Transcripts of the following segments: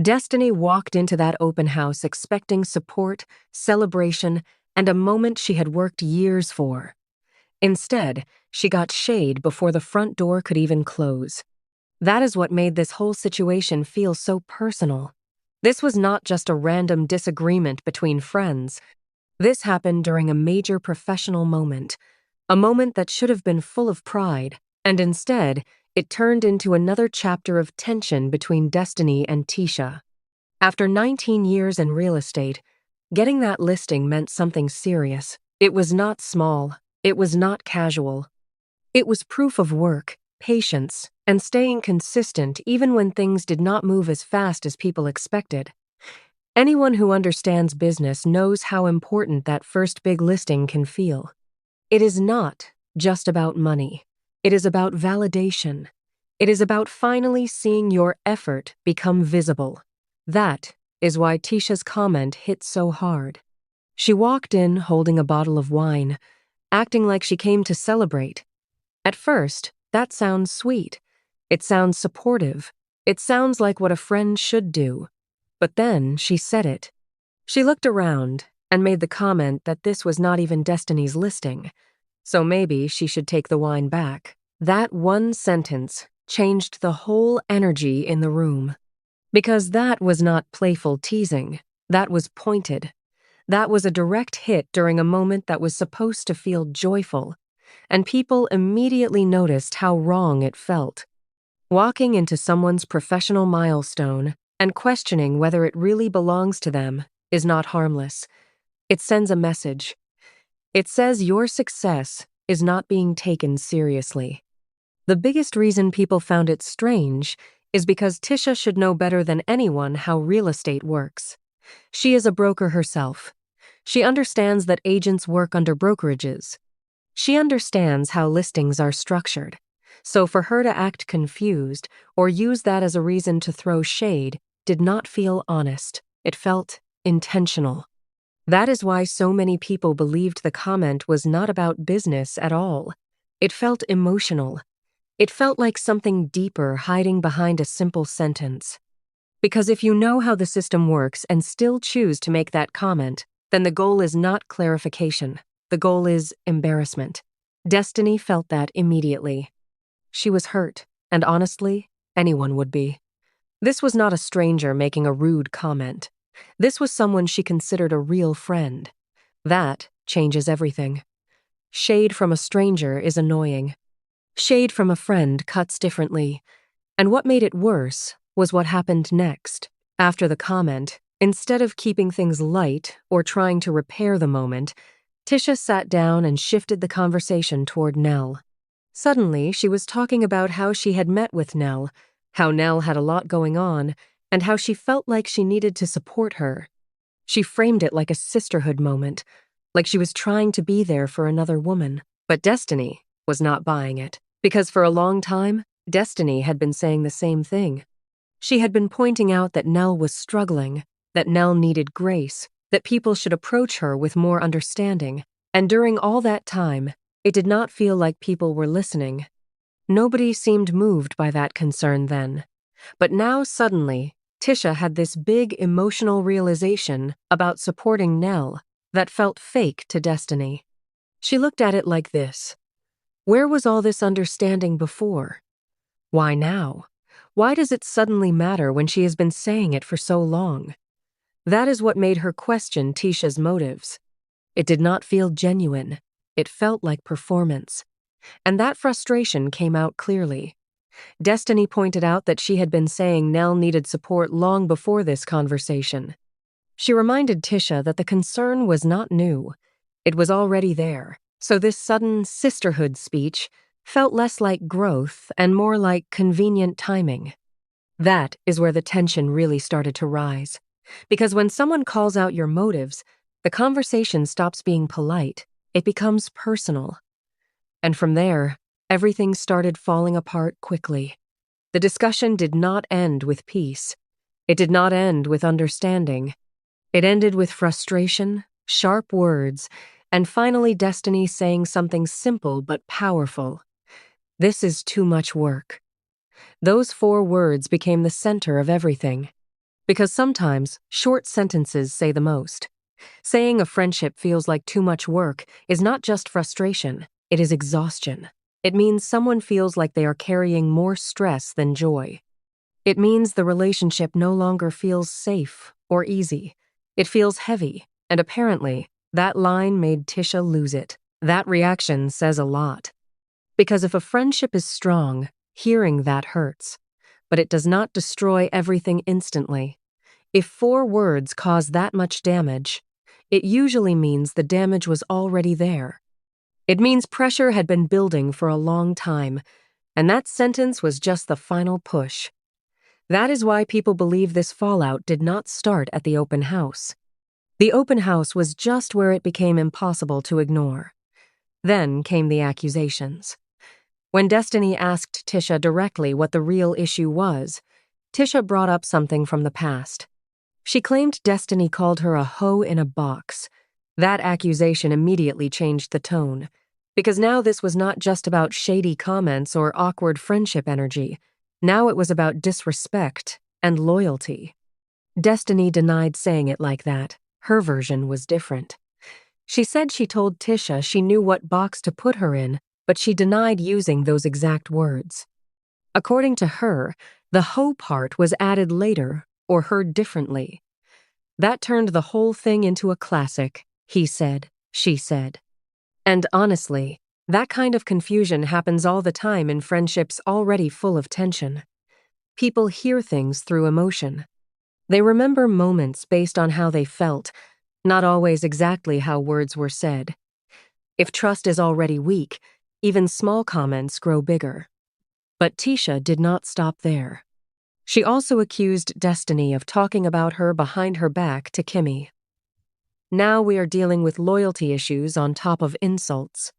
Destiny walked into that open house expecting support, celebration, and a moment she had worked years for. Instead, she got shade before the front door could even close. That is what made this whole situation feel so personal. This was not just a random disagreement between friends. This happened during a major professional moment, a moment that should have been full of pride, and instead, it turned into another chapter of tension between Destiny and Tisha. After 19 years in real estate, getting that listing meant something serious. It was not small. It was not casual. It was proof of work, patience, and staying consistent even when things did not move as fast as people expected. Anyone who understands business knows how important that first big listing can feel. It is not just about money. It is about validation. It is about finally seeing your effort become visible. That is why Tisha's comment hit so hard. She walked in holding a bottle of wine, acting like she came to celebrate. At first, that sounds sweet. It sounds supportive. It sounds like what a friend should do. But then she said it. She looked around and made the comment that this was not even Destiny's listing, so maybe she should take the wine back. That one sentence changed the whole energy in the room. Because that was not playful teasing. That was pointed. That was a direct hit during a moment that was supposed to feel joyful, and people immediately noticed how wrong it felt. Walking into someone's professional milestone and questioning whether it really belongs to them is not harmless. It sends a message. It says your success is not being taken seriously. The biggest reason people found it strange is because Tisha should know better than anyone how real estate works. She is a broker herself. She understands that agents work under brokerages. She understands how listings are structured. So for her to act confused or use that as a reason to throw shade did not feel honest. It felt intentional. That is why so many people believed the comment was not about business at all. It felt emotional. It felt like something deeper hiding behind a simple sentence. Because if you know how the system works and still choose to make that comment, then the goal is not clarification. The goal is embarrassment. Destiny felt that immediately. She was hurt, and honestly, anyone would be. This was not a stranger making a rude comment. This was someone she considered a real friend. That changes everything. Shade from a stranger is annoying. Shade from a friend cuts differently. And what made it worse was what happened next. After the comment, instead of keeping things light or trying to repair the moment, Tisha sat down and shifted the conversation toward Nell. Suddenly, she was talking about how she had met with Nell, how Nell had a lot going on, and how she felt like she needed to support her. She framed it like a sisterhood moment, like she was trying to be there for another woman. But Destiny was not buying it, because for a long time, Destiny had been saying the same thing. She had been pointing out that Nell was struggling, that Nell needed grace, that people should approach her with more understanding. And during all that time, it did not feel like people were listening. Nobody seemed moved by that concern then. But now suddenly, Tisha had this big emotional realization about supporting Nell that felt fake to Destiny. She looked at it like this. Where was all this understanding before? Why now? Why does it suddenly matter when she has been saying it for so long? That is what made her question Tisha's motives. It did not feel genuine. It felt like performance. And that frustration came out clearly. Destiny pointed out that she had been saying Nell needed support long before this conversation. She reminded Tisha that the concern was not new. It was already there. So this sudden sisterhood speech felt less like growth and more like convenient timing. That is where the tension really started to rise. Because when someone calls out your motives, the conversation stops being polite. It becomes personal. And from there, everything started falling apart quickly. The discussion did not end with peace. It did not end with understanding. It ended with frustration, sharp words, and finally Destiny saying something simple but powerful. This is too much work. Those 4 words became the center of everything. Because sometimes short sentences say the most. Saying a friendship feels like too much work is not just frustration, it is exhaustion. It means someone feels like they are carrying more stress than joy. It means the relationship no longer feels safe or easy. It feels heavy, and apparently, that line made Tisha lose it. That reaction says a lot. Because if a friendship is strong, hearing that hurts. But it does not destroy everything instantly. If 4 words cause that much damage, it usually means the damage was already there. It means pressure had been building for a long time, and that sentence was just the final push. That is why people believe this fallout did not start at the open house. The open house was just where it became impossible to ignore. Then came the accusations. When Destiny asked Tisha directly what the real issue was, Tisha brought up something from the past. She claimed Destiny called her a hoe in a box. That accusation immediately changed the tone, because now this was not just about shady comments or awkward friendship energy. Now it was about disrespect and loyalty. Destiny denied saying it like that. Her version was different. She said she told Tisha she knew what box to put her in, but she denied using those exact words. According to her, the hoe part was added later or heard differently. That turned the whole thing into a classic, he said, she said. And honestly, that kind of confusion happens all the time in friendships already full of tension. People hear things through emotion. They remember moments based on how they felt, not always exactly how words were said. If trust is already weak, even small comments grow bigger. But Tisha did not stop there. She also accused Destiny of talking about her behind her back to Kimmy. Now we are dealing with loyalty issues on top of insults.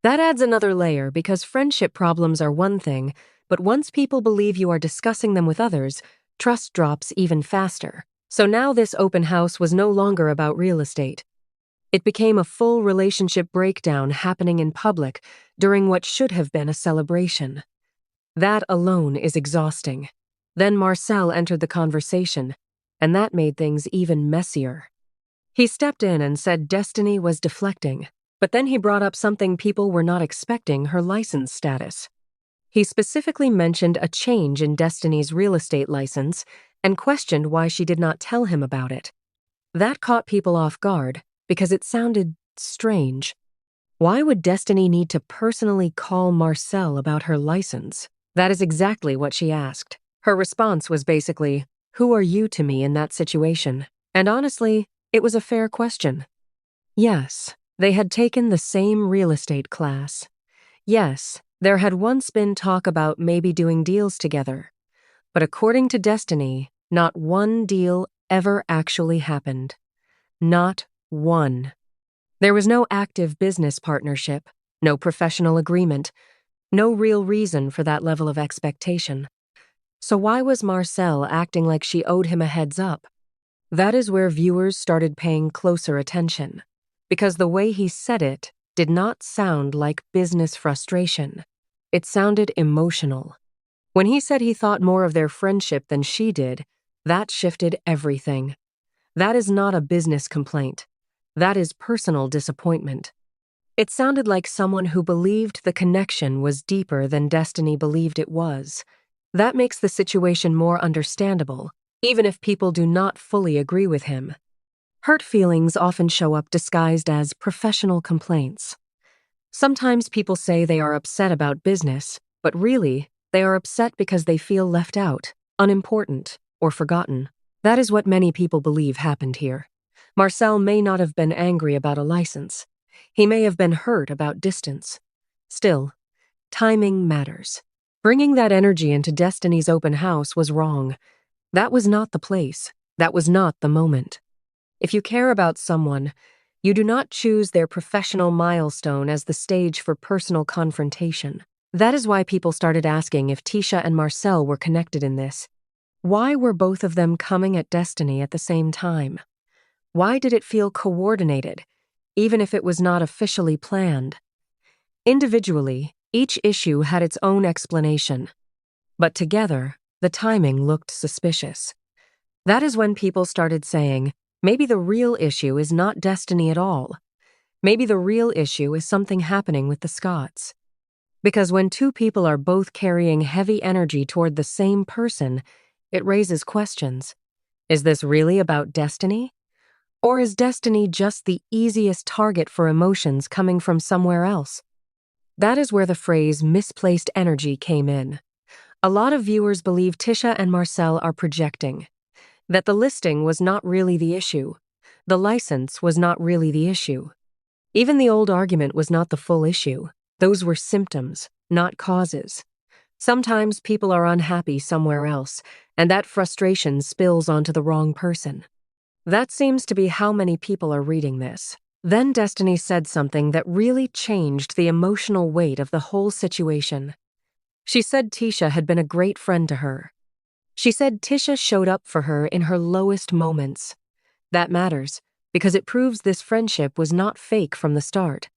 That adds another layer because friendship problems are one thing, but once people believe you are discussing them with others, trust drops even faster. So now this open house was no longer about real estate. It became a full relationship breakdown happening in public during what should have been a celebration. That alone is exhausting. Then Marcel entered the conversation, and that made things even messier. He stepped in and said Destiny was deflecting, but then he brought up something people were not expecting: her license status. He specifically mentioned a change in Destiny's real estate license and questioned why she did not tell him about it. That caught people off guard because it sounded strange. Why would Destiny need to personally call Marcel about her license? That is exactly what she asked. Her response was basically, "Who are you to me in that situation?" And honestly, it was a fair question. Yes, they had taken the same real estate class. Yes, there had once been talk about maybe doing deals together. But according to Destiny, not one deal ever actually happened. Not one. There was no active business partnership, no professional agreement, no real reason for that level of expectation. So why was Marcel acting like she owed him a heads up? That is where viewers started paying closer attention, because the way he said it did not sound like business frustration. It sounded emotional. When he said he thought more of their friendship than she did, that shifted everything. That is not a business complaint. That is personal disappointment. It sounded like someone who believed the connection was deeper than Destiny believed it was. That makes the situation more understandable, even if people do not fully agree with him. Hurt feelings often show up disguised as professional complaints. Sometimes people say they are upset about business, but really, they are upset because they feel left out, unimportant, or forgotten. That is what many people believe happened here. Marcel may not have been angry about a license. He may have been hurt about distance. Still, timing matters. Bringing that energy into Destiny's open house was wrong. That was not the place. That was not the moment. If you care about someone, you do not choose their professional milestone as the stage for personal confrontation. That is why people started asking if Tisha and Marcel were connected in this. Why were both of them coming at Destiny at the same time? Why did it feel coordinated, even if it was not officially planned? Individually, each issue had its own explanation. But together, the timing looked suspicious. That is when people started saying, maybe the real issue is not destiny at all. Maybe the real issue is something happening with the Scotts. Because when two people are both carrying heavy energy toward the same person, it raises questions. Is this really about destiny? Or is destiny just the easiest target for emotions coming from somewhere else? That is where the phrase misplaced energy came in. A lot of viewers believe Tisha and Marcel are projecting, that the listing was not really the issue. The license was not really the issue. Even the old argument was not the full issue. Those were symptoms, not causes. Sometimes people are unhappy somewhere else, and that frustration spills onto the wrong person. That seems to be how many people are reading this. Then Destiny said something that really changed the emotional weight of the whole situation. She said Tisha had been a great friend to her. She said Tisha showed up for her in her lowest moments. That matters, because it proves this friendship was not fake from the start.